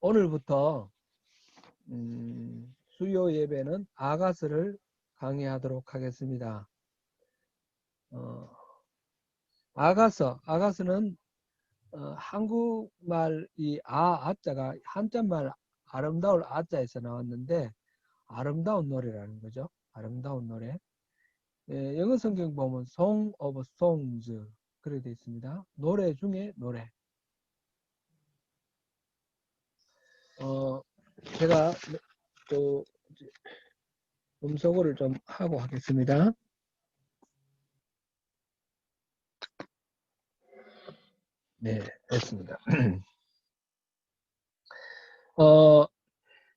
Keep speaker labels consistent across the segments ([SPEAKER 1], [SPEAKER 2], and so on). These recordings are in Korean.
[SPEAKER 1] 오늘부터 수요 예배는 아가서를 강의하도록 하겠습니다. 아가서는 한국말 이 아자가 한자말 아름다울 아자에서 나왔는데 아름다운 노래라는 거죠. 아름다운 노래. 영어 성경 보면 Song of Songs 그렇게 되어 있습니다. 노래 중에 노래. 제가 또 음소거를 좀 하고 하겠습니다. 네, 됐습니다.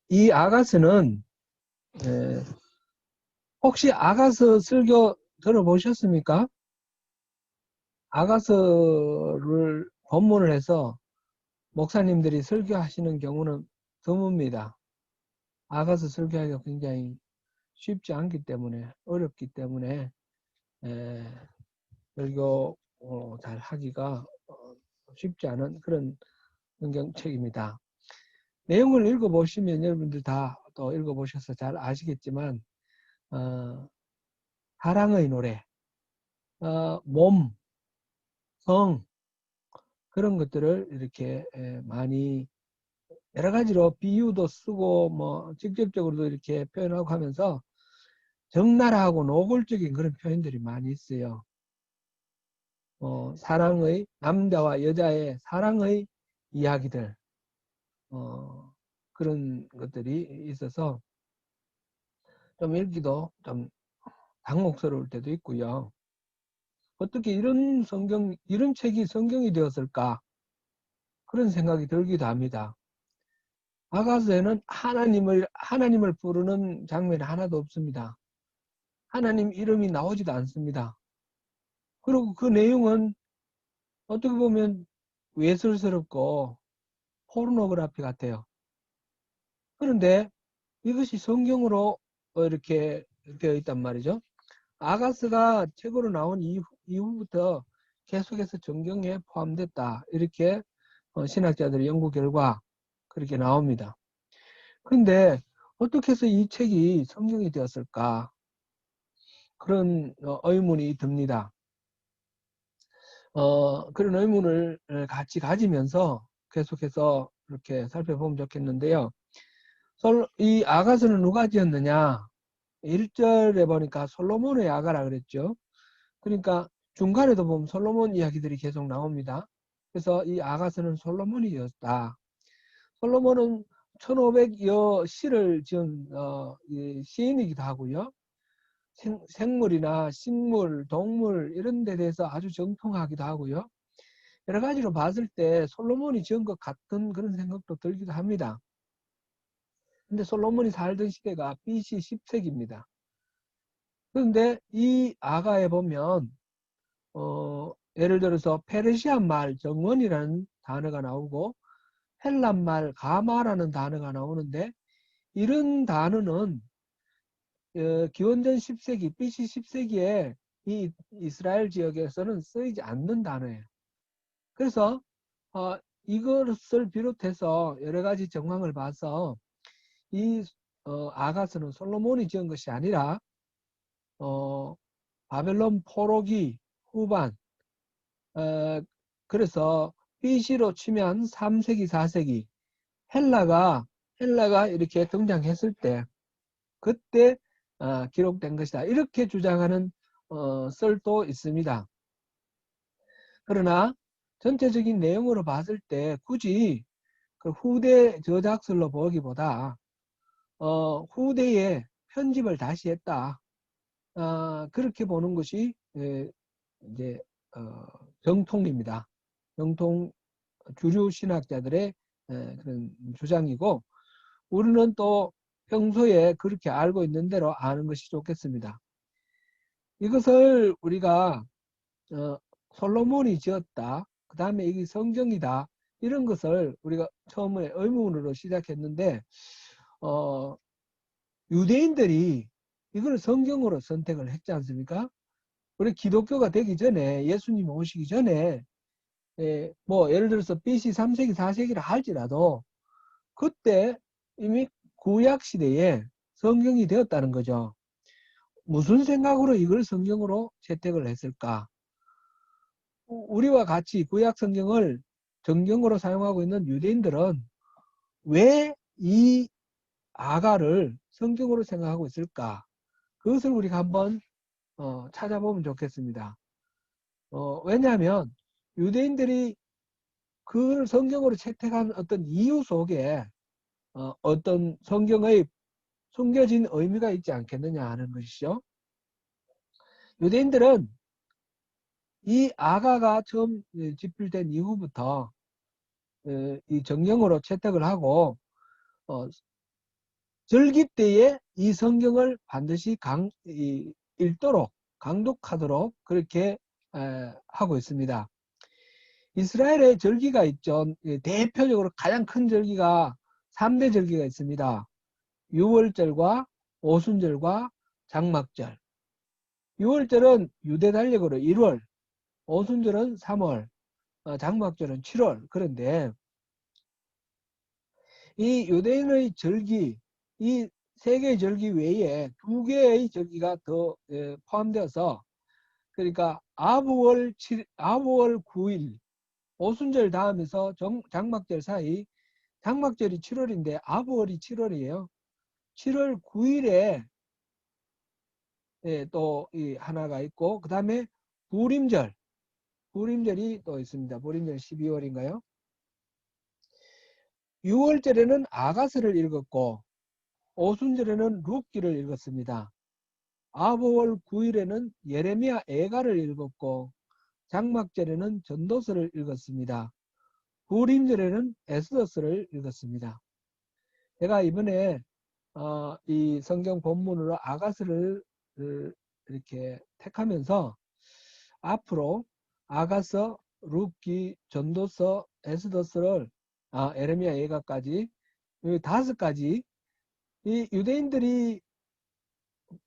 [SPEAKER 1] 이 아가서는 혹시 아가서 설교 들어보셨습니까? 아가서를 본문을 해서 목사님들이 설교하시는 경우는 드뭅니다. 아가서 설교하기가 굉장히 쉽지 않기 때문에 어렵기 때문에 설교 잘 하기가 쉽지 않은 그런 성경책입니다. 내용을 읽어보시면 여러분들 다 또 읽어보셔서 잘 아시겠지만 사랑의 노래, 몸, 성 그런 것들을 이렇게 많이 여러 가지로 비유도 쓰고 뭐 직접적으로도 이렇게 표현하고 하면서 적나라하고 노골적인 그런 표현들이 많이 있어요. 사랑의 남자와 여자의 사랑의 이야기들 그런 것들이 있어서 좀 읽기도 좀 당혹스러울 때도 있고요. 어떻게 이런 책이 성경이 되었을까? 그런 생각이 들기도 합니다. 아가서에는 하나님을 부르는 장면이 하나도 없습니다. 하나님 이름이 나오지도 않습니다. 그리고 그 내용은 어떻게 보면 외설스럽고 포르노그래피 같아요. 그런데 이것이 성경으로 이렇게 되어 있단 말이죠. 아가스가 책으로 나온 이후부터 계속해서 성경에 포함됐다. 이렇게 신학자들의 연구 결과 그렇게 나옵니다. 그런데 어떻게 해서 이 책이 성경이 되었을까? 그런 의문이 듭니다. 그런 의문을 같이 가지면서 계속해서 이렇게 살펴보면 좋겠는데요. 이 아가서는 누가 지었느냐? 1절에 보니까 솔로몬의 아가라 그랬죠. 그러니까 중간에도 보면 솔로몬 이야기들이 계속 나옵니다. 그래서 이 아가서는 솔로몬이 지었다. 솔로몬은 1500여 시를 지은 시인이기도 하고요. 생물이나 식물, 동물 이런 데 대해서 아주 정통하기도 하고요. 여러 가지로 봤을 때 솔로몬이 지은 것 같은 그런 생각도 들기도 합니다. 근데 솔로몬이 살던 시대가 BC 10세기입니다. 그런데 이 아가에 보면 예를 들어서 페르시아 말 정원이라는 단어가 나오고 헬란 말 가마라는 단어가 나오는데 이런 단어는 기원전 10세기, BC 10세기에 이 이스라엘 지역에서는 쓰이지 않는 단어예요. 그래서 이것을 비롯해서 여러 가지 정황을 봐서 이 아가서는 솔로몬이 지은 것이 아니라 바벨론 포로기 후반 그래서 BC로 치면 3세기, 4세기 헬라가 이렇게 등장했을 때 그때 기록된 것이다. 이렇게 주장하는 썰도 있습니다. 그러나 전체적인 내용으로 봤을 때 굳이 그 후대 저작설로 보기보다 후대에 편집을 다시 했다. 그렇게 보는 것이 이제 정통입니다. 정통 주류 신학자들의 그런 주장이고 우리는 또 평소에 그렇게 알고 있는 대로 아는 것이 좋겠습니다. 이것을 우리가 솔로몬이 지었다. 그 다음에 이게 성경이다. 이런 것을 우리가 처음에 의문으로 시작했는데 유대인들이 이걸 성경으로 선택을 했지 않습니까? 우리 기독교가 되기 전에 예수님 오시기 전에 뭐 예를 들어서 BC 3세기 4세기라 할지라도 그때 이미 구약 시대에 성경이 되었다는 거죠. 무슨 생각으로 이걸 성경으로 채택을 했을까? 우리와 같이 구약 성경을 정경으로 사용하고 있는 유대인들은 왜 이 아가를 성경으로 생각하고 있을까? 그것을 우리가 한번 찾아보면 좋겠습니다. 왜냐하면 유대인들이 그걸 성경으로 채택한 어떤 이유 속에 어떤 성경의 숨겨진 의미가 있지 않겠느냐 하는 것이죠. 유대인들은 이 아가가 처음 집필된 이후부터 이 정경으로 채택을 하고 절기 때에 이 성경을 반드시 읽도록 강독하도록 그렇게 하고 있습니다. 이스라엘의 절기가 있죠. 대표적으로 가장 큰 절기가 3대 절기가 있습니다. 유월절과 오순절과 장막절. 유월절은 유대 달력으로 1월, 오순절은 3월, 장막절은 7월. 그런데 이 유대인의 절기, 이 세 개의 절기 외에 두 개의 절기가 더 포함되어서 그러니까 아부월 9일, 오순절 다음에서 장막절 사이, 장막절이 7월인데 아부월이 7월이에요. 7월 9일에 또 하나가 있고 그 다음에 부림절이 또 있습니다. 부림절 12월인가요? 6월절에는 아가스를 읽었고 오순절에는 룻기를 읽었습니다. 아부월 9일에는 예레미야 애가를 읽었고 장막절에는 전도서를 읽었습니다. 부림절에는 에스더서를 읽었습니다. 제가 이번에 이 성경 본문으로 아가스를 이렇게 택하면서 앞으로 아가서, 룻기, 전도서, 에스더서를 에레미야 예가까지 이 5가지 이 유대인들이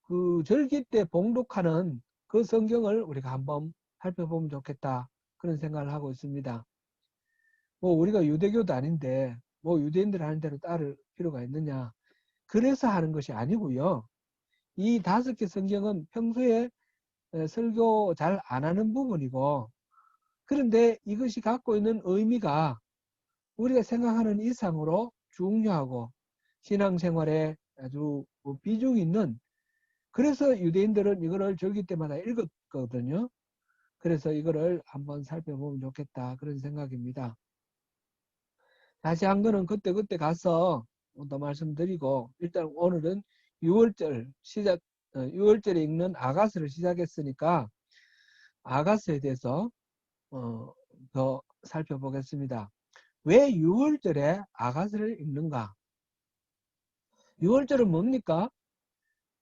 [SPEAKER 1] 그 절기 때 봉독하는 그 성경을 우리가 한번 살펴보면 좋겠다 그런 생각을 하고 있습니다. 뭐 우리가 유대교도 아닌데 뭐 유대인들 하는 대로 따를 필요가 있느냐 그래서 하는 것이 아니고요. 이 5개 성경은 평소에 설교 잘 안 하는 부분이고 그런데 이것이 갖고 있는 의미가 우리가 생각하는 이상으로 중요하고 신앙생활에 아주 비중 있는 그래서 유대인들은 이거를 절기 때마다 읽었거든요. 그래서 이거를 한번 살펴보면 좋겠다 그런 생각입니다. 자세한 그때 가서 더 말씀드리고 일단 오늘은 6월절에 읽는 아가스를 시작했으니까 아가스에 대해서 더 살펴보겠습니다. 왜 6월절에 아가스를 읽는가? 6월절은 뭡니까?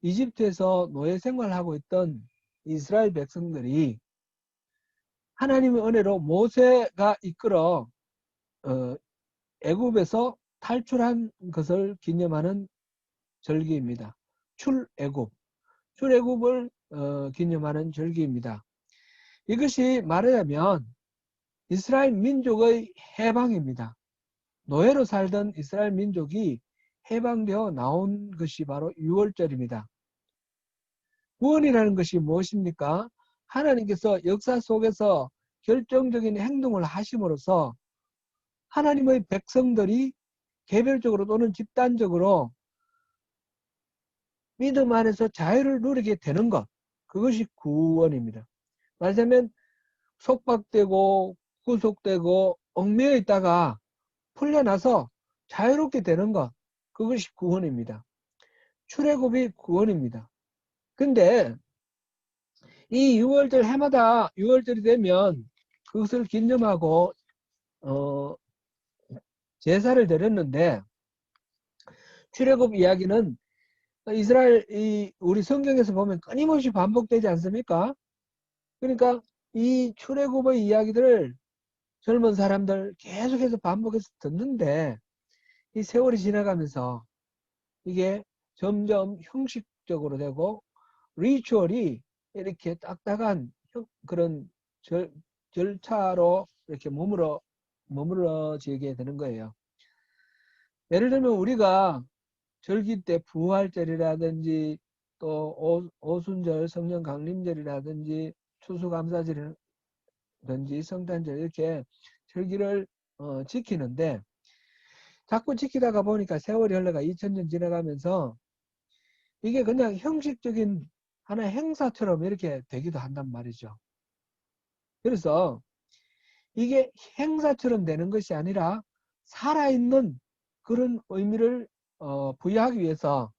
[SPEAKER 1] 이집트에서 노예 생활하고 있던 이스라엘 백성들이 하나님의 은혜로 모세가 이끌어 애굽에서 탈출한 것을 기념하는 절기입니다. 출애굽을 기념하는 절기입니다. 이것이 말하자면 이스라엘 민족의 해방입니다. 노예로 살던 이스라엘 민족이 해방되어 나온 것이 바로 6월절입니다. 구원이라는 것이 무엇입니까? 하나님께서 역사 속에서 결정적인 행동을 하심으로써 하나님의 백성들이 개별적으로 또는 집단적으로 믿음 안에서 자유를 누리게 되는 것. 그것이 구원입니다. 말하자면 속박되고 구속되고 얽매여 있다가 풀려나서 자유롭게 되는 것. 그것이 구원입니다. 출애굽이 구원입니다. 근데 이 6월절 해마다 6월절이 되면 그것을 기념하고 제사를 드렸는데 출애굽 이야기는 이스라엘 우리 성경에서 보면 끊임없이 반복되지 않습니까? 그러니까 이 출애굽의 이야기들을 젊은 사람들 계속해서 반복해서 듣는데 이 세월이 지나가면서 이게 점점 형식적으로 되고 리추얼이 이렇게 딱딱한 그런 절차로 이렇게 머물러지게 되는 거예요. 예를 들면 우리가 절기 때 부활절이라든지 또 오순절, 성령 강림절이라든지 추수감사절이라든지 성탄절 이렇게 절기를 지키는데 자꾸 지키다가 보니까 세월이 흘러가 2000년 지나가면서 이게 그냥 형식적인 하나의 행사처럼 이렇게 되기도 한단 말이죠. 그래서 이게 행사처럼 되는 것이 아니라 살아있는 그런 의미를 부여하기 위해서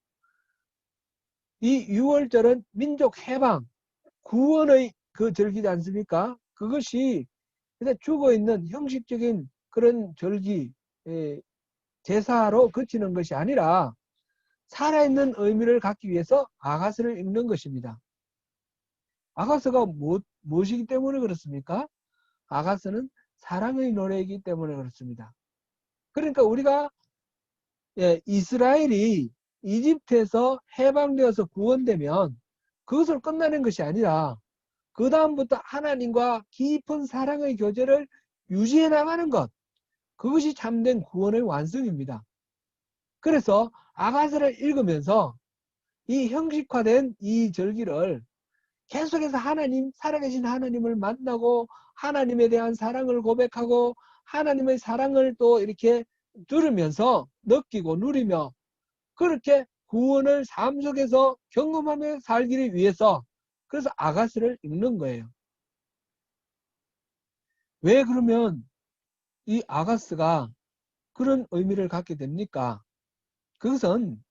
[SPEAKER 1] 이 6월절은 민족 해방, 구원의 그 절기지 않습니까? 그것이 그냥 죽어있는 형식적인 그런 절기, 제사로 그치는 것이 아니라 살아있는 의미를 갖기 위해서 아가스를 읽는 것입니다. 아가스가 무엇이기 때문에 그렇습니까? 아가스는 사랑의 노래이기 때문에 그렇습니다. 그러니까 우리가 이스라엘이 이집트에서 해방되어서 구원되면 그것을 끝나는 것이 아니라 그 다음부터 하나님과 깊은 사랑의 교제를 유지해 나가는 것, 그것이 참된 구원의 완성입니다. 그래서 아가스를 읽으면서 이 형식화된 이 절기를 계속해서 하나님, 살아계신 하나님을 만나고 하나님에 대한 사랑을 고백하고 하나님의 사랑을 또 이렇게 들으면서 느끼고 누리며 그렇게 구원을 삶 속에서 경험하며 살기를 위해서 그래서 아가스를 읽는 거예요. 왜 그러면 이 아가스가 그런 의미를 갖게 됩니까? 그것은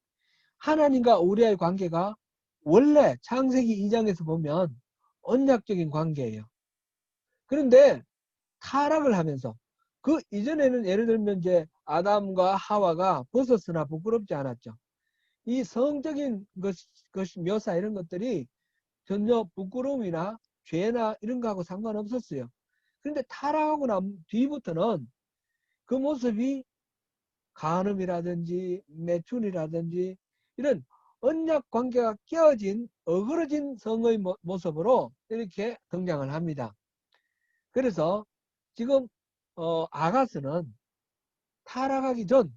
[SPEAKER 1] 하나님과 우리의 관계가 원래 창세기 2장에서 보면 언약적인 관계예요. 그런데 타락을 하면서 그 이전에는 예를 들면 이제 아담과 하와가 벗었으나 부끄럽지 않았죠. 이 성적인 것이 묘사 이런 것들이 전혀 부끄러움이나 죄나 이런 거하고 상관없었어요. 그런데 타락하고 난 뒤부터는 그 모습이 간음이라든지 매춘이라든지 이런 언약 관계가 깨어진 어그러진 성의 모습으로 이렇게 등장을 합니다. 그래서 지금 아가스는 타락하기 전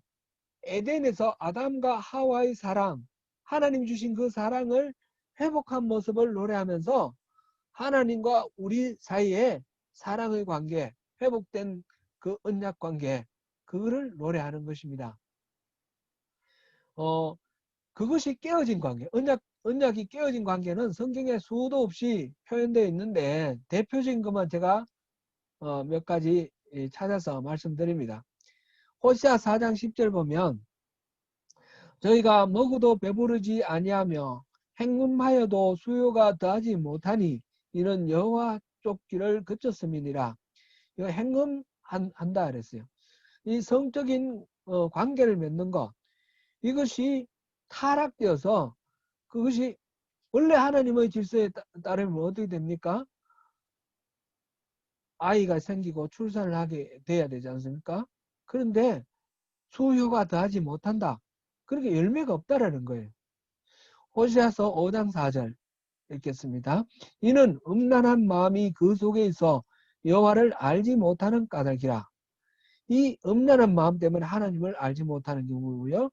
[SPEAKER 1] 에덴에서 아담과 하와의 사랑, 하나님 주신 그 사랑을 회복한 모습을 노래하면서 하나님과 우리 사이에 사랑의 관계, 회복된 그 언약 관계, 그거를 노래하는 것입니다. 그것이 깨어진 관계, 언약이 깨어진 관계는 성경에 수도 없이 표현되어 있는데 대표적인 것만 제가 몇 가지 찾아서 말씀드립니다. 호시아 4장 10절 보면 저희가 먹어도 배부르지 아니하며 행음하여도 수요가 더하지 못하니 이는 여호와 쫓기를 그쳤음이니라. 이거 행음한다 그랬어요. 이 성적인 관계를 맺는 것, 이것이 타락되어서 그것이 원래 하나님의 질서에 따르면 어떻게 됩니까? 아이가 생기고 출산을 하게 돼야 되지 않습니까? 그런데 수요가 더하지 못한다. 그렇게 열매가 없다라는 거예요. 호시아서 5장 4절 읽겠습니다. 이는 음란한 마음이 그 속에 있어 여호와를 알지 못하는 까닭이라. 이 음란한 마음 때문에 하나님을 알지 못하는 경우고요.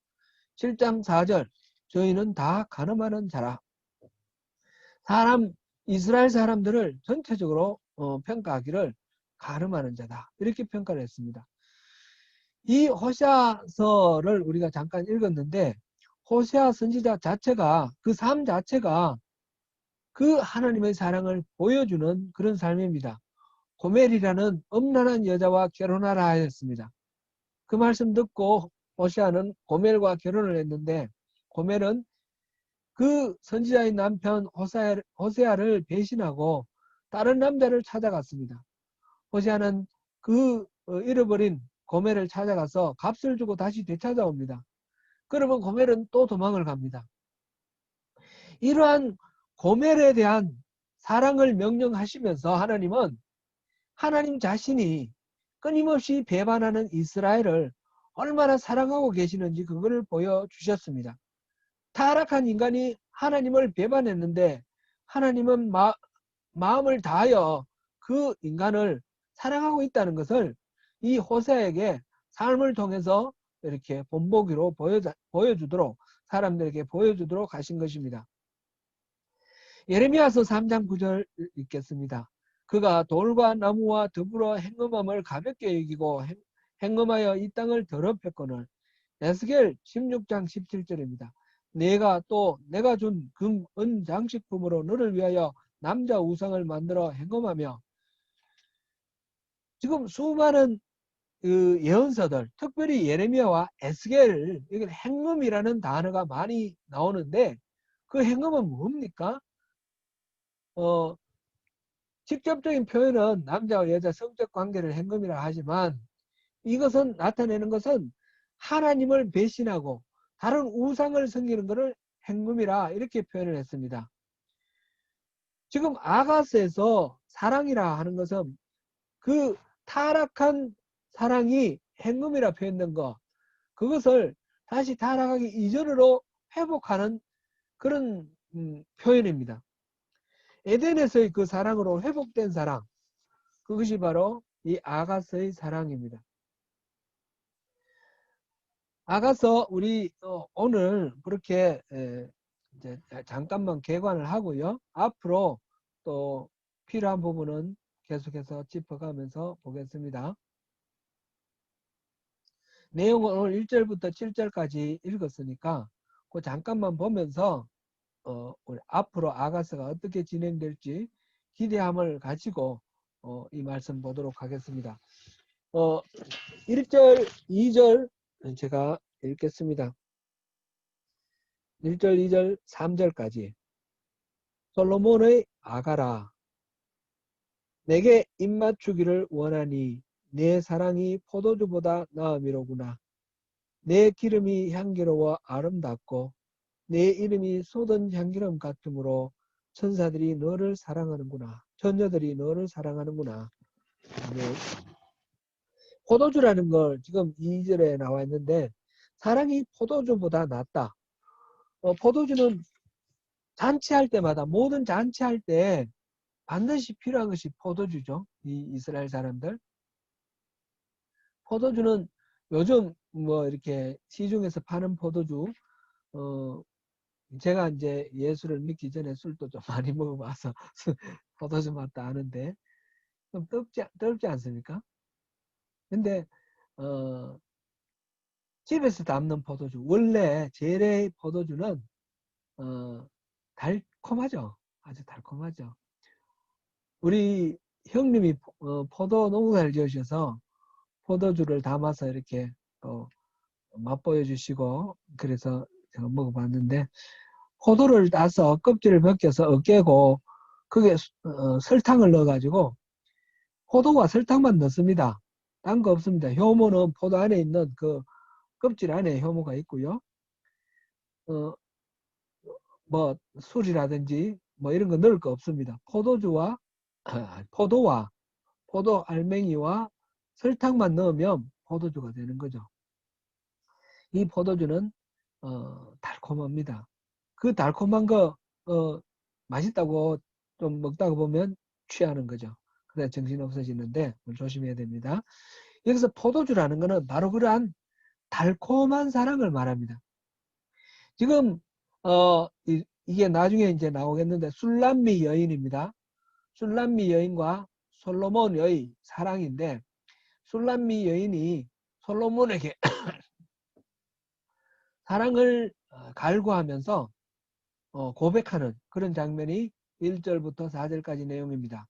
[SPEAKER 1] 7장 4절 저희는 다 간음하는 자라. 이스라엘 사람들을 전체적으로 평가하기를 간음하는 자다. 이렇게 평가를 했습니다. 이 호시아서를 우리가 잠깐 읽었는데 호시아 선지자 자체가 그 삶 자체가 그 하나님의 사랑을 보여주는 그런 삶입니다. 고멜이라는 음란한 여자와 결혼하라 하였습니다. 그 말씀 듣고 호시아는 고멜과 결혼을 했는데 고멜은 그 선지자의 남편 호세아를 배신하고 다른 남자를 찾아갔습니다. 호세아는 그 잃어버린 고멜을 찾아가서 값을 주고 다시 되찾아옵니다. 그러면 고멜은 또 도망을 갑니다. 이러한 고멜에 대한 사랑을 명령하시면서 하나님은 하나님 자신이 끊임없이 배반하는 이스라엘을 얼마나 사랑하고 계시는지 그걸 보여주셨습니다. 타락한 인간이 하나님을 배반했는데 하나님은 마음을 다하여 그 인간을 사랑하고 있다는 것을 이 호세에게 삶을 통해서 이렇게 본보기로 보여주도록 사람들에게 보여주도록 하신 것입니다. 예레미야서 3장 9절 읽겠습니다. 그가 돌과 나무와 더불어 행음함을 가볍게 여기고 행음하여 이 땅을 더럽혔거늘. 에스겔 16장 17절입니다. 내가 준 금, 은 장식품으로 너를 위하여 남자 우상을 만들어 행음하며. 지금 수많은 그 예언서들, 특별히 예레미야와 에스겔, 여기 행음이라는 단어가 많이 나오는데 그 행음은 뭡니까? 직접적인 표현은 남자와 여자 성적 관계를 행음이라 하지만 이것은 나타내는 것은 하나님을 배신하고 다른 우상을 섬기는 것을 행음이라 이렇게 표현을 했습니다. 지금 아가스에서 사랑이라 하는 것은 그 타락한 사랑이 행음이라 표현된 것, 그것을 다시 타락하기 이전으로 회복하는 그런 표현입니다. 에덴에서의 그 사랑으로 회복된 사랑, 그것이 바로 이 아가스의 사랑입니다. 아가서 우리 오늘 그렇게 이제 잠깐만 개관을 하고요. 앞으로 또 필요한 부분은 계속해서 짚어가면서 보겠습니다. 내용은 오늘 1절부터 7절까지 읽었으니까 그 잠깐만 보면서 우리 앞으로 아가서가 어떻게 진행될지 기대함을 가지고 이 말씀 보도록 하겠습니다. 1절, 2절 제가 읽겠습니다. 1절, 2절, 3절까지. 솔로몬의 아가라, 내게 입맞추기를 원하니 내 사랑이 포도주보다 나음이로구나. 내 기름이 향기로워 아름답고 내 이름이 쏟은 향기름 같으므로 천사들이 너를 사랑하는구나. 처녀들이 너를 사랑하는구나. 네. 포도주라는 걸 지금 2절에 나와 있는데 사랑이 포도주보다 낫다. 포도주는 잔치할 때마다, 모든 잔치할 때 반드시 필요한 것이 포도주죠. 이 이스라엘 사람들. 포도주는 요즘 뭐 이렇게 시중에서 파는 포도주, 제가 이제 예수를 믿기 전에 술도 좀 많이 먹어봐서 포도주 맛도 아는데 좀 떫지 않습니까? 근데 집에서 담는 포도주, 원래 재래의 포도주는 달콤하죠. 아주 달콤하죠. 우리 형님이 포도 농사를 지으셔서 포도주를 담아서 이렇게 또 맛보여 주시고 그래서 제가 먹어봤는데, 포도를 따서 껍질을 벗겨서 깨고 그게 설탕을 넣어가지고, 포도와 설탕만 넣습니다. 딴 거 없습니다. 효모는 포도 안에 있는 그 껍질 안에 효모가 있고요. 뭐 술이라든지 뭐 이런 거 넣을 거 없습니다. 포도와 포도 알맹이와 설탕만 넣으면 포도주가 되는 거죠. 이 포도주는 달콤합니다. 그 달콤한 거 맛있다고 좀 먹다가 보면 취하는 거죠. 그래야 정신 없어지는데 조심해야 됩니다. 여기서 포도주라는 거는 바로 그러한 달콤한 사랑을 말합니다. 지금 이게 나중에 이제 나오겠는데 술람미 여인입니다. 술람미 여인과 솔로몬의 사랑인데, 술람미 여인이 솔로몬에게 사랑을 갈구하면서 고백하는 그런 장면이 1절부터 4절까지 내용입니다.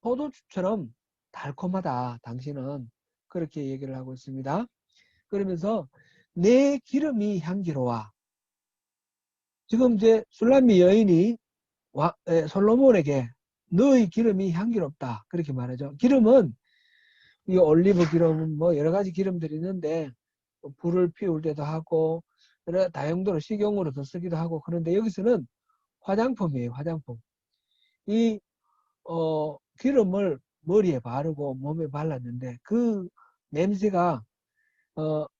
[SPEAKER 1] 포도주처럼 달콤하다 당신은, 그렇게 얘기를 하고 있습니다. 그러면서 내 기름이 향기로워. 지금 이제 술람미 여인이 솔로몬에게 너의 기름이 향기롭다 그렇게 말하죠. 기름은 이 올리브 기름 뭐 여러 가지 기름들이 있는데 불을 피울 때도 하고 여러 다용도로 식용으로도 쓰기도 하고, 그런데 여기서는 화장품이에요. 화장품. 이 기름을 머리에 바르고 몸에 발랐는데 그 냄새가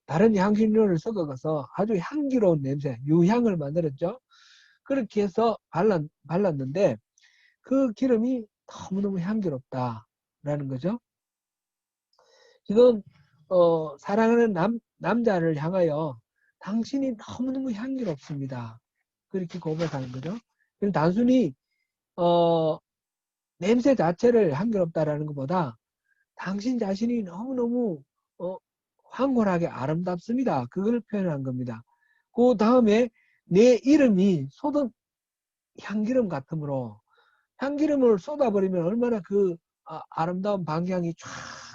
[SPEAKER 1] 다른 향신료를 섞어서 아주 향기로운 냄새, 유향을 만들었죠. 그렇게 해서 발랐는데 그 기름이 너무너무 향기롭다라는 거죠. 지금 사랑하는 남자를 향하여 당신이 너무너무 향기롭습니다. 그렇게 고백하는 거죠. 그럼 단순히 냄새 자체를 향기롭다라는 것보다 당신 자신이 너무너무 황홀하게 아름답습니다. 그걸 표현한 겁니다. 그 다음에 내 이름이 쏟은 향기름 같으므로 향기름을 쏟아버리면 얼마나 그 아름다운 방향이 쫙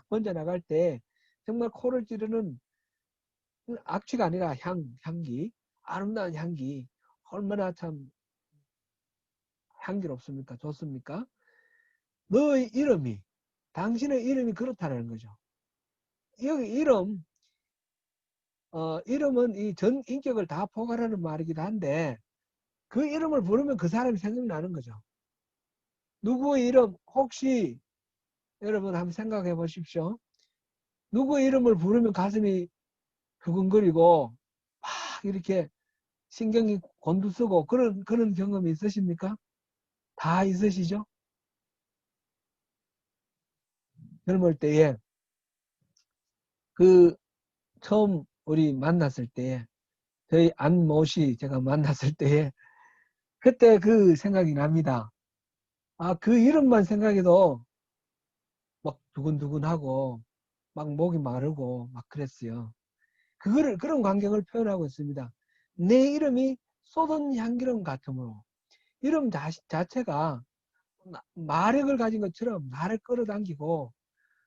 [SPEAKER 1] 번져나갈 때 정말 코를 찌르는 악취가 아니라 향기, 아름다운 향기, 얼마나 참 향기롭습니까? 좋습니까? 너의 이름이, 당신의 이름이 그렇다는 거죠. 여기 이름은 이 전 인격을 다 포괄하는 말이기도 한데 그 이름을 부르면 그 사람이 생각나는 거죠. 누구의 이름, 혹시 여러분 한번 생각해 보십시오. 누구의 이름을 부르면 가슴이 두근거리고 막 이렇게 신경이 곤두서고 그런 경험이 있으십니까? 다 있으시죠? 젊을 때에 그 처음 우리 만났을 때에 저희 안모씨 제가 만났을 때에 그때 그 생각이 납니다. 그 이름만 생각해도 막 두근두근하고 막 목이 마르고 막 그랬어요. 그런 광경을 표현하고 있습니다. 내 이름이 쏟은 향기름 같으므로 이름 자체가 마력을 가진 것처럼 나를 끌어당기고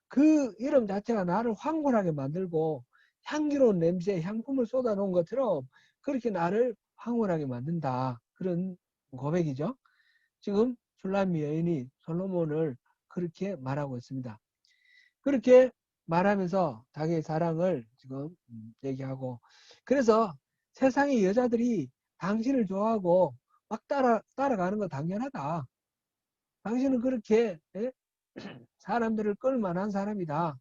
[SPEAKER 1] 그 이름 자체가 나를 황홀하게 만들고 향기로운 냄새, 향품을 쏟아놓은 것처럼 그렇게 나를 황홀하게 만든다. 그런 고백이죠. 지금 슐라미 여인이 솔로몬을 그렇게 말하고 있습니다. 그렇게 말하면서 자기의 사랑을 지금 얘기하고 그래서 세상의 여자들이 당신을 좋아하고 막 따라가는 거 당연하다. 당신은 그렇게 사람들을 끌만한 사람이다.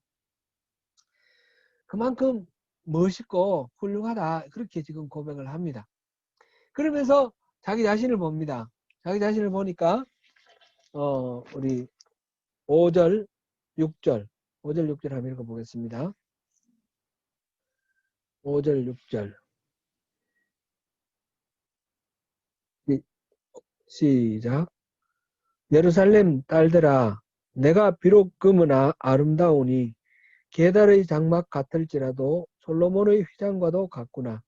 [SPEAKER 1] 그만큼 멋있고 훌륭하다. 그렇게 지금 고백을 합니다. 그러면서 자기 자신을 봅니다. 자기 자신을 보니까 우리 5절, 6절 5절, 6절 한번 읽어보겠습니다. 5절, 6절 시작. 예루살렘 딸들아 내가 비록 금으나 아름다우니 게달의 장막 같을지라도 솔로몬의 휘장과도 같구나.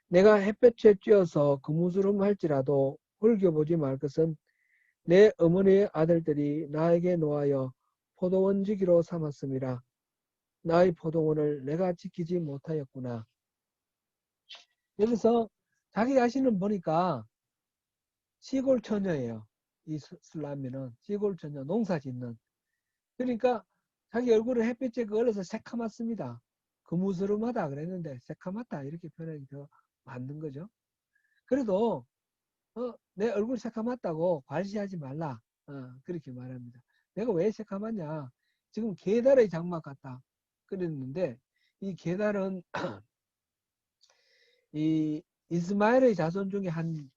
[SPEAKER 1] 내가 햇볕에 쬐어서 그무스름 할지라도 홀겨보지 말 것은 내 어머니의 아들들이 나에게 놓아여 포도원 지기로 삼았음이라. 나의 포도원을 내가 지키지 못하였구나. 여기서 자기 자신은 보니까 시골 처녀예요. 이 슬라미는 시골 처녀, 농사 짓는. 그러니까 자기 얼굴을 햇빛에 걸어서 새카맣습니다. 그무스름하다 그랬는데 새카맣다 이렇게 표현하기 더 맞는 거죠. 그래도 내 얼굴 새카맣다고 과시하지 말라. 그렇게 말합니다. 내가 왜 새카맣냐? 지금 게달의 장막 같다. 그랬는데 이 게달은 이 이스마엘의 자손 중에 한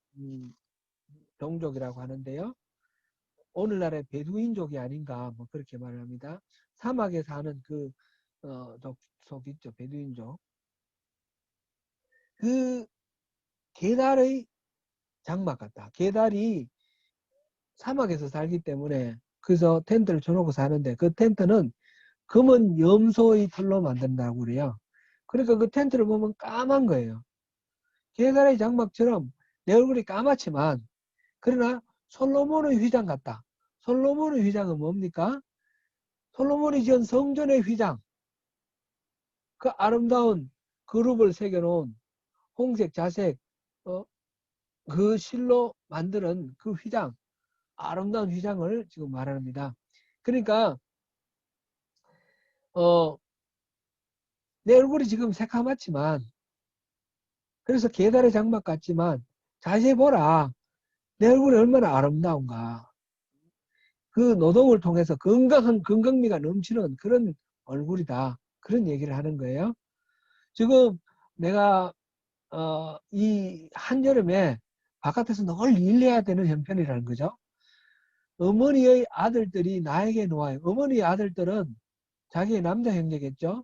[SPEAKER 1] 종족이라고 하는데요. 오늘날의 베두인족이 아닌가 뭐 그렇게 말합니다. 사막에 사는 그 족 있죠. 베두인족. 그 게달의 장막 같다. 게달이 사막에서 살기 때문에 그래서 텐트를 쳐놓고 사는데 그 텐트는 검은 염소의 털로 만든다고 그래요. 그러니까 그 텐트를 보면 까만 거예요. 게달의 장막처럼 내 얼굴이 까맣지만 그러나 솔로몬의 휘장 같다. 솔로몬의 휘장은 뭡니까? 솔로몬이 지은 성전의 휘장. 그 아름다운 그룹을 새겨놓은 홍색, 자색, 그 실로 만드는 그 휘장, 아름다운 휘장을 지금 말합니다. 그러니까 내 얼굴이 지금 새카맣지만 그래서 게달의 장막 같지만 자세히 보라. 내 얼굴이 얼마나 아름다운가. 그 노동을 통해서 건강미가 넘치는 그런 얼굴이다. 그런 얘기를 하는 거예요. 지금 내가 이 한여름에 바깥에서 늘 일해야 되는 형편이라는 거죠. 어머니의 아들들이 나에게 놓아요. 어머니의 아들들은 자기의 남자 형제겠죠.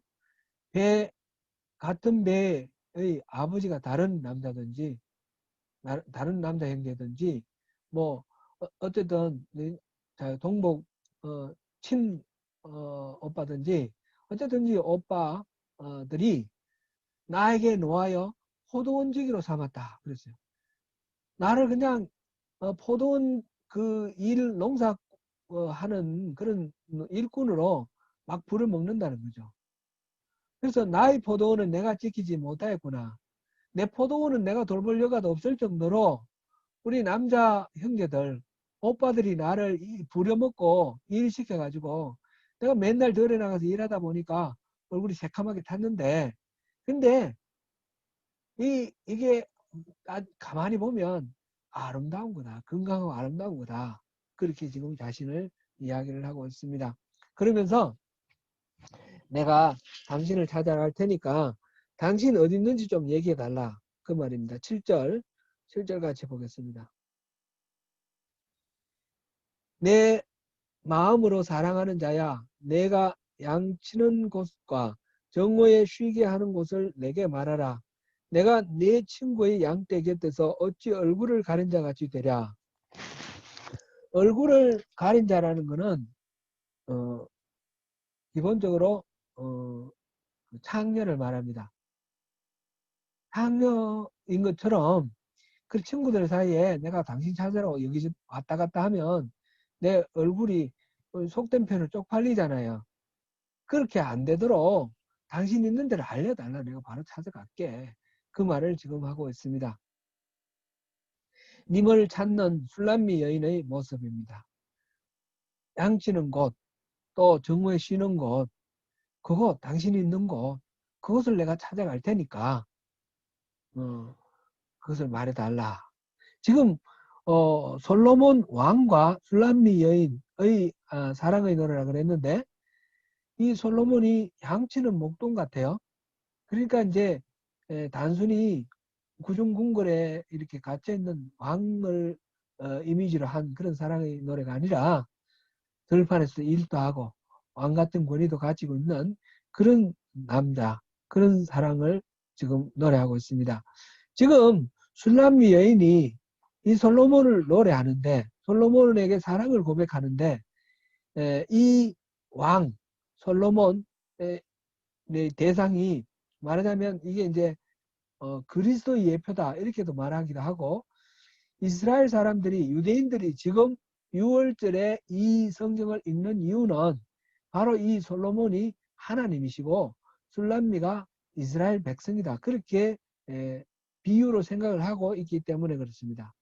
[SPEAKER 1] 배, 같은 배의 아버지가 다른 남자든지, 다른 남자 형제든지, 뭐, 어쨌든, 동복, 어, 친, 오빠든지, 어쨌든지 오빠들이 나에게 놓아여 포도원지기로 삼았다. 그랬어요. 나를 그냥 포도원 그 일 농사 하는 그런 일꾼으로 막 부려먹는다는 거죠. 그래서 나의 포도원은 내가 지키지 못하였구나. 내 포도원은 내가 돌볼 여가도 없을 정도로 우리 남자 형제들, 오빠들이 나를 부려먹고 일시켜가지고 내가 맨날 들에 나가서 일하다 보니까 얼굴이 새카맣게 탔는데, 근데 이게 가만히 보면 아름다운 거다. 건강하고 아름다운 거다. 그렇게 지금 자신을 이야기를 하고 있습니다. 그러면서 내가 당신을 찾아갈 테니까 당신 어디 있는지 좀 얘기해 달라. 그 말입니다. 7절. 7절 같이 보겠습니다. 내 마음으로 사랑하는 자야, 내가 양치는 곳과 정오에 쉬게 하는 곳을 내게 말하라. 내가 네 친구의 양떼 곁에서 어찌 얼굴을 가린 자 같이 되랴. 얼굴을 가린 자라는 것은 어, 기본적으로 창녀를 말합니다. 창녀인 것처럼 그 친구들 사이에 내가 당신 찾으러 여기 왔다 갔다 하면 내 얼굴이 속된 표현을 쪽팔리잖아요. 그렇게 안 되도록 당신 있는 데를 알려달라. 내가 바로 찾아갈게. 그 말을 지금 하고 있습니다. 님을 찾는 술람미 여인의 모습입니다. 양치는 곳, 또 정오에 쉬는 곳, 그곳, 당신이 있는 곳, 그것을 내가 찾아갈 테니까 그것을 말해달라. 지금 솔로몬 왕과 술람미 여인의 사랑의 노래라 그랬는데 이 솔로몬이 양치는 목동 같아요. 그러니까 이제 단순히 구중궁궐에 이렇게 갇혀있는 왕을 이미지로 한 그런 사랑의 노래가 아니라 들판에서 일도 하고 왕 같은 권위도 가지고 있는 그런 남자, 그런 사랑을 지금 노래하고 있습니다. 지금 술람미 여인이 이 솔로몬을 노래하는데 솔로몬에게 사랑을 고백하는데 이 왕 솔로몬의 대상이 말하자면 이게 이제 그리스도의 예표다 이렇게도 말하기도 하고 이스라엘 사람들이 유대인들이 지금 6월절에 이 성경을 읽는 이유는 바로 이 솔로몬이 하나님이시고 술람미가 이스라엘 백성이다. 그렇게 비유로 생각을 하고 있기 때문에 그렇습니다.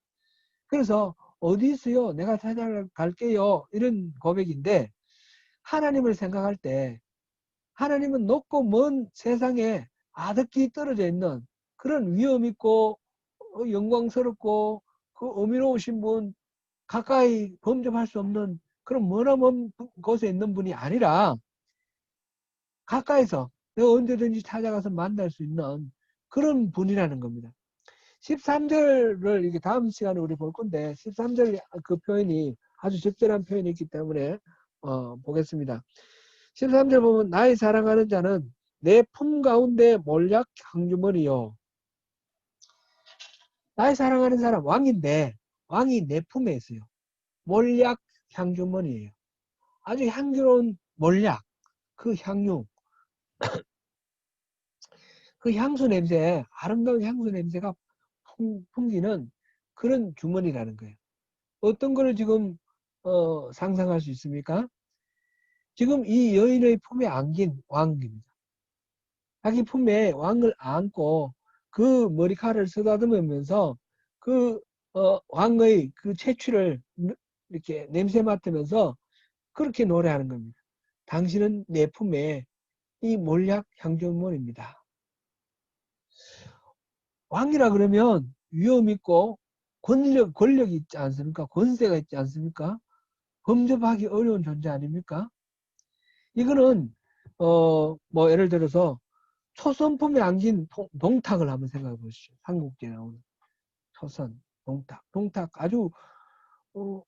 [SPEAKER 1] 그래서 어디 있어요? 내가 찾아갈게요. 이런 고백인데 하나님을 생각할 때 하나님은 높고 먼 세상에 아득히 떨어져 있는 그런 위험 있고 영광스럽고 그 어미로우신 분 가까이 범접할 수 없는 그런 머나먼 곳에 있는 분이 아니라 가까이서 내가 언제든지 찾아가서 만날 수 있는 그런 분이라는 겁니다. 13절을 이게 다음 시간에 우리 볼 건데 13절 그 표현이 아주 적절한 표현이 있기 때문에 보겠습니다. 13절 보면 나의 사랑하는 자는 내 품 가운데 몰약 향주머니요. 나의 사랑하는 사람 왕인데 왕이 내 품에 있어요. 몰약 향주머니예요. 아주 향기로운 몰약, 그 향유, 그 향수 냄새, 아름다운 향수 냄새가 풍기는 그런 주머니라는 거예요. 어떤 거를 지금 상상할 수 있습니까? 지금 이 여인의 품에 안긴 왕입니다. 자기 품에 왕을 안고 그 머리카락을 쓰다듬으면서 그 왕의 그 채취를 이렇게 냄새 맡으면서 그렇게 노래하는 겁니다. 당신은 내 품에 이 몰약 향조물입니다. 왕이라 그러면 위험 있고 권력이 있지 않습니까? 권세가 있지 않습니까? 범접하기 어려운 존재 아닙니까? 이거는 뭐 예를 들어서 초선품에 안긴 동탁을 한번 생각해 보시죠. 삼국지에 나오는 초선, 동탁. 동탁 아주 어,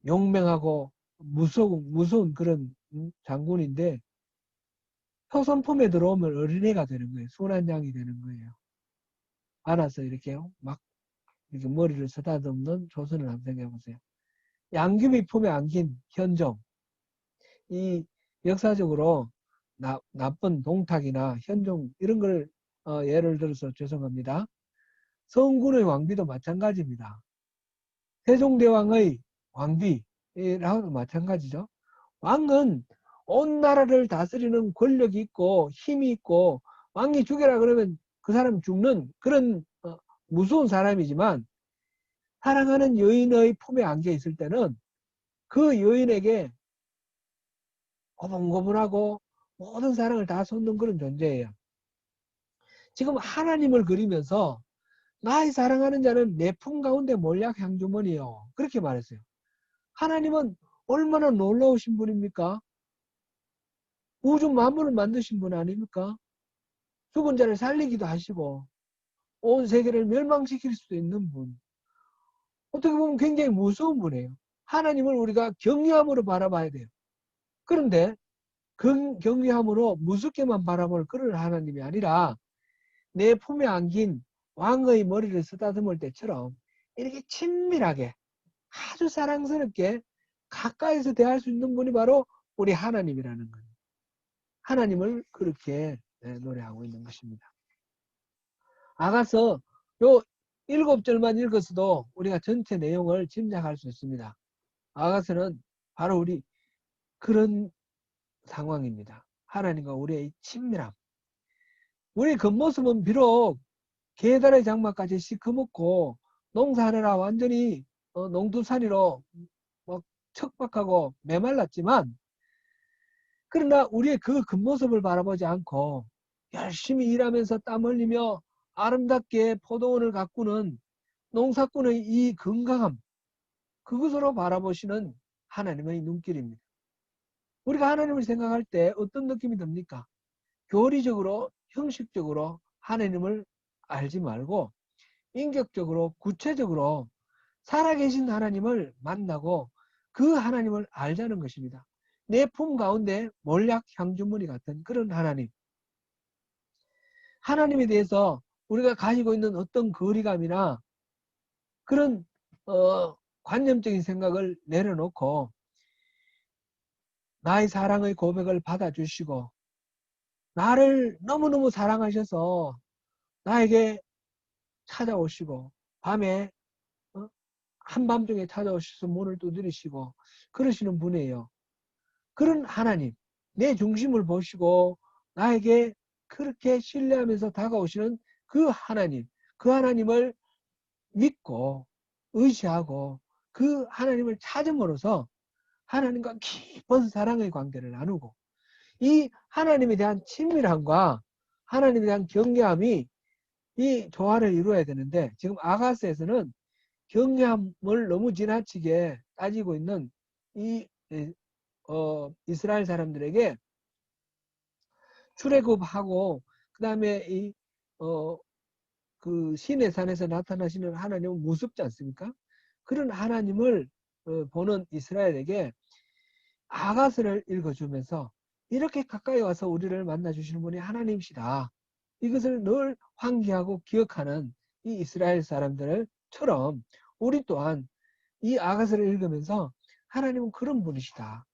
[SPEAKER 1] 용맹하고 무서운 그런 장군인데 초선품에 들어오면 어린애가 되는 거예요. 순한 양이 되는 거예요. 안아서 이렇게 막 이렇게 머리를 쓰다듬는 조선을 한번 생각해 보세요. 양귀비 품에 안긴 현종. 이 역사적으로 나쁜 동탁이나 현종 이런 걸 예를 들어서 죄송합니다. 성군의 왕비도 마찬가지입니다. 세종대왕의 왕비라고도 마찬가지죠. 왕은 온 나라를 다스리는 권력이 있고 힘이 있고 왕이 죽여라 그러면 그 사람 죽는 그런 무서운 사람이지만 사랑하는 여인의 품에 안겨 있을 때는 그 여인에게 고분고분하고 모든 사랑을 다 쏟는 그런 존재예요. 지금 하나님을 그리면서 나의 사랑하는 자는 내 품 가운데 몰약 향주머니요. 그렇게 말했어요. 하나님은 얼마나 놀라우신 분입니까? 우주 만물을 만드신 분 아닙니까? 죽은 자를 살리기도 하시고 온 세계를 멸망시킬 수도 있는 분. 어떻게 보면 굉장히 무서운 분이에요. 하나님을 우리가 경외함으로 바라봐야 돼요. 그런데 경외함으로 무섭게만 바라볼 그런 하나님이 아니라 내 품에 안긴 왕의 머리를 쓰다듬을 때처럼 이렇게 친밀하게 아주 사랑스럽게 가까이서 대할 수 있는 분이 바로 우리 하나님이라는 거예요. 하나님을 그렇게 노래하고 있는 것입니다. 아가서 요 7절만 읽었어도 우리가 전체 내용을 짐작할 수 있습니다. 아가서는 바로 우리 그런 상황입니다. 하나님과 우리의 친밀함. 우리 겉모습은 비록 계달의 장막까지 시커멓고 농사하느라 완전히 농두산이로 막 척박하고 메말랐지만 그러나 우리의 그 겉모습을 바라보지 않고 열심히 일하면서 땀 흘리며 아름답게 포도원을 가꾸는 농사꾼의 이 건강함 그것으로 바라보시는 하나님의 눈길입니다. 우리가 하나님을 생각할 때 어떤 느낌이 듭니까? 교리적으로 형식적으로 하나님을 알지 말고 인격적으로 구체적으로 살아계신 하나님을 만나고 그 하나님을 알자는 것입니다. 내 품 가운데 몰약 향주머니 같은 그런 하나님. 하나님에 대해서 우리가 가지고 있는 어떤 거리감이나 그런 관념적인 생각을 내려놓고 나의 사랑의 고백을 받아주시고 나를 너무너무 사랑하셔서 나에게 찾아오시고 밤에 한밤중에 찾아오셔서 문을 두드리시고 그러시는 분이에요. 그런 하나님, 내 중심을 보시고 나에게 그렇게 신뢰하면서 다가오시는 그 하나님을 믿고 의지하고 그 하나님을 찾음으로써 하나님과 깊은 사랑의 관계를 나누고 이 하나님에 대한 친밀함과 하나님에 대한 경외함이 이 조화를 이루어야 되는데 지금 아가스에서는 경외함을 너무 지나치게 따지고 있는 이 이스라엘 사람들에게 출애굽하고 그 다음에 그 신의 산에서 나타나시는 하나님은 무섭지 않습니까? 그런 하나님을 보는 이스라엘에게 아가스를 읽어주면서 이렇게 가까이 와서 우리를 만나주시는 분이 하나님이시다. 이것을 늘 환기하고 기억하는 이 이스라엘 사람들처럼 우리 또한 이 아가스를 읽으면서 하나님은 그런 분이시다.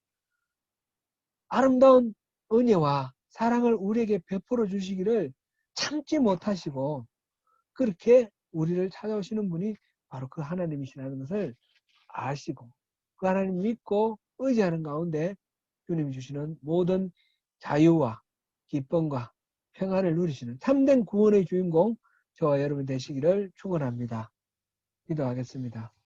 [SPEAKER 1] 아름다운 은혜와 사랑을 우리에게 베풀어 주시기를 참지 못하시고 그렇게 우리를 찾아오시는 분이 바로 그 하나님이시라는 것을 아시고 그 하나님 믿고 의지하는 가운데 주님이 주시는 모든 자유와 기쁨과 평안을 누리시는 참된 구원의 주인공 저와 여러분 되시기를 축원합니다. 기도하겠습니다.